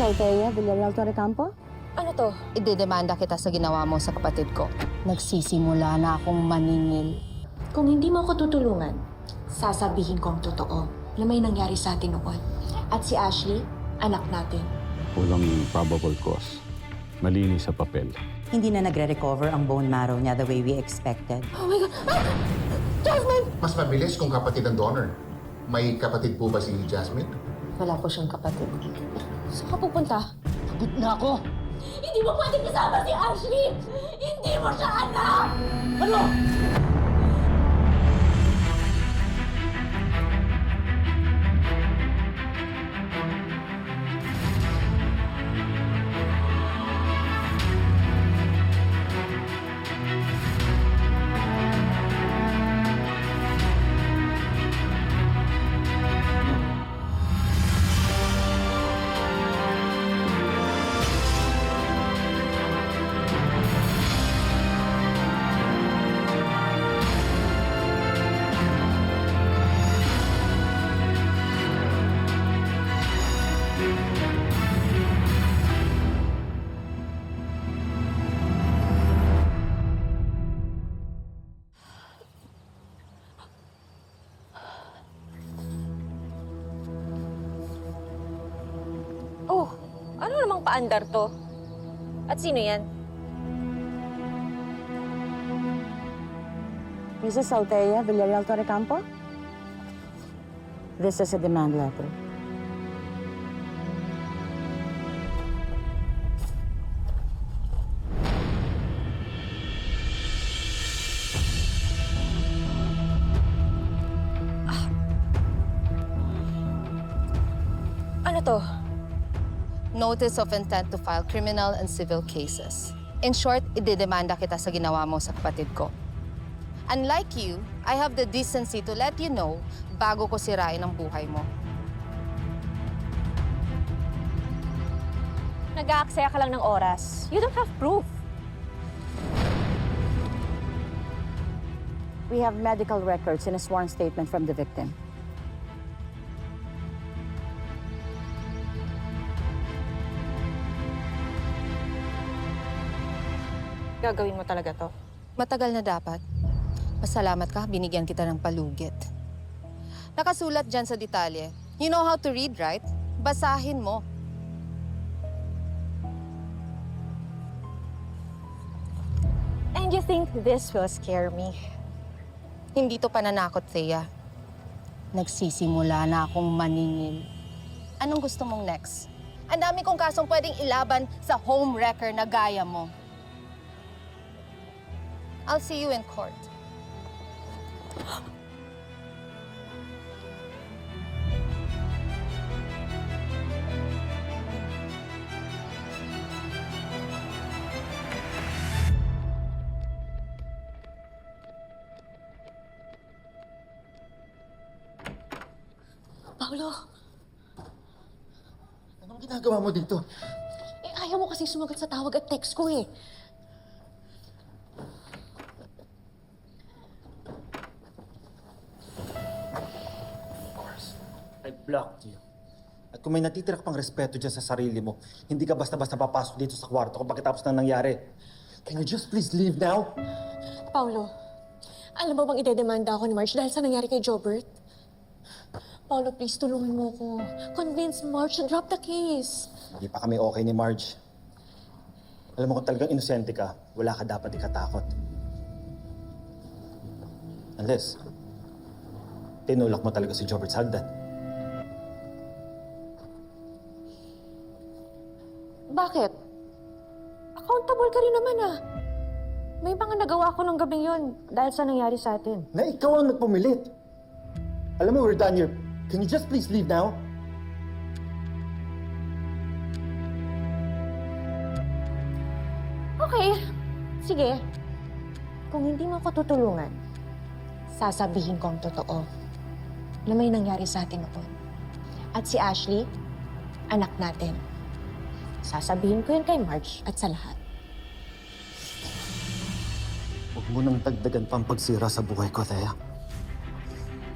Althea Villarreal Torrecampo? Ano to? Idedemanda kita sa ginawa mo sa kapatid ko. Nagsisimula na akong maningil. Kung hindi mo ako tutulungan, sasabihin ko ang totoo na may nangyari sa atin noon. At si Ashley, anak natin. Walang probable cause. Malinis sa papel. Hindi na nagre-recover ang bone marrow niya the way we expected. Oh my God! Jasmine! Mas mabilis kung kapatid ang donor. May kapatid po ba si Jasmine? Wala po siyang kapatid. Saan ka pupunta? Pagod na ako! Hindi mo pwede kasama si Ashley! Hindi mo siya anak! Ano? Oh, ano namang paandar to? At sino yan? Mrs. Althea Villarreal Torrecampo? This is a demand letter. Ano to? Notice of intent to file criminal and civil cases. In short, idedemanda kita sa ginawa mo sa kapatid ko. Unlike you, I have the decency to let you know bago ko sirain ang buhay mo. Nag-aaksaya ka lang ng oras. You don't have proof. We have medical records and a sworn statement from the victim. Gagawin mo talaga to. Matagal na dapat. Pasalamat ka, binigyan kita ng palugit. Nakasulat dyan sa detalye. You know how to read, right? Basahin mo. And you think this will scare me? Hindi to pananakot, Thea. Nagsisimula na akong maningil. Anong gusto mong next? Ang dami kong kasong pwedeng ilaban sa home wrecker na gaya mo. I'll see you in court. Paolo, Anong ginagawa mo dito? ayaw mo kasi sumagot sa tawag at text ko eh. I blocked you. At kung may natitira pang respeto dyan sa sarili mo, hindi ka basta-basta papasok dito sa kwarto kung pagkatapos ng nangyari. Can you just please leave now? Paolo, alam mo bang idedemanda ako ni Marge dahil sa nangyari kay Jobert? Paolo, please tulungan mo ko. Convince Marge to drop the case. Hindi pa kami okay ni Marge. Alam mo kung talagang inosente ka, wala ka dapat ikatakot. Unless, tinulak mo talaga si Jobert sa hagdan. Bakit? Accountable ka rin naman ah. May mga nagawa ko nung gabing yun dahil sa nangyari sa atin. Na ikaw ang nagpumilit. Alam mo, we're done here. Can you just please leave now? Okay. Sige. Kung hindi mo ako tutulungan, sasabihin ko ang totoo na may nangyari sa atin noon. At si Ashley, anak natin. Sasabihin ko yun kay Marge at sa lahat. Huwag mo nang dagdagan pa ang pagsira sa buhay ko, Thea.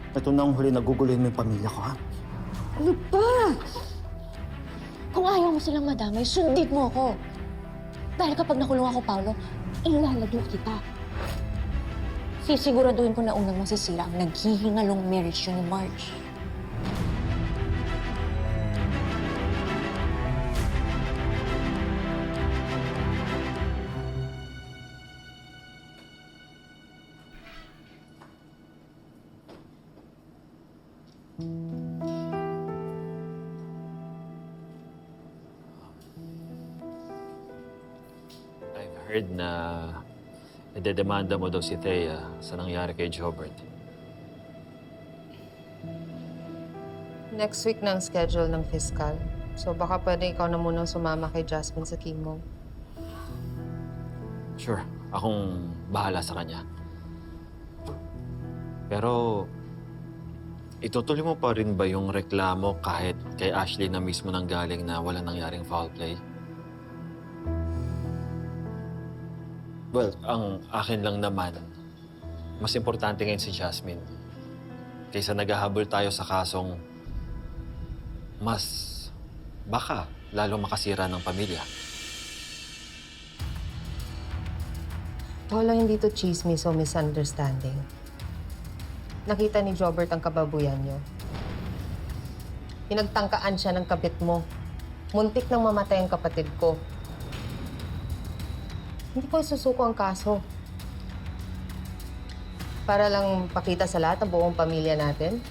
Ito na ang huli na guguluhin mo yung pamilya ko, ha? Ano ba? Kung ayaw mo silang madamay, sundin mo ako. Dahil kapag nakulong ako, Paolo, ilalado kita. Sisiguraduhin ko na unang masisira ang naghihingalong marriage yun ni Marge. I've heard na idedemanda mo daw si Thea sa nangyari kay Jobert. Next week na ang schedule ng fiscal. So baka pwede ikaw na muna sumama kay Jasmine sa chemo. Sure, akong bahala sa kanya. Pero, itutuloy mo pa rin ba yung reklamo kahit kay Ashley na mismo nanggaling na walang nangyaring foul play? Well, ang akin lang naman, mas importante ngayon si Jasmine. Kaysa naghahabol tayo sa kasong mas baka lalo makasira ng pamilya. Paolo, hindi to chismis o misunderstanding. Nakita ni Jobert ang kababuyan niyo. Pinagtangkaan siya ng kabit mo. Muntik nang mamatay ang kapatid ko. Hindi ko isusuko ang kaso. Para lang pakita sa lahat ang buong pamilya natin?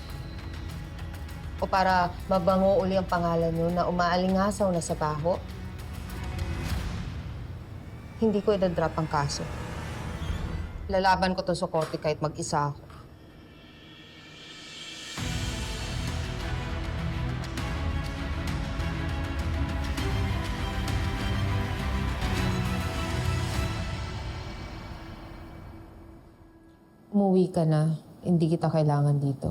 O para mabango uli ang pangalan niyo na umaalingasaw na sa baho? Hindi ko idadrop ang kaso. Lalaban ko to sa korte kahit mag-isa ako. Umuwi ka na. Hindi kita kailangan dito.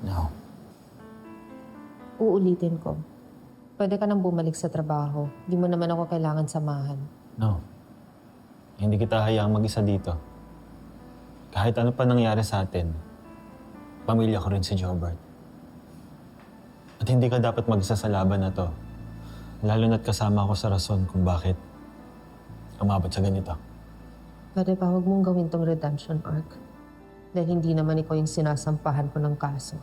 No. Uulitin ko. Pwede ka nang bumalik sa trabaho. Hindi mo naman ako kailangan samahan. No. Hindi kita hayaang mag-isa dito. Kahit ano pa nangyari sa atin, pamilya ko rin si Jobert. At hindi ka dapat mag-isa sa laban na to. Lalo na't kasama ako sa rason kung bakit umabot sa ganito. Pwede pa huwag mong gawin tong redemption arc. Dahil hindi naman ikaw yung sinasampahan ko ng kaso.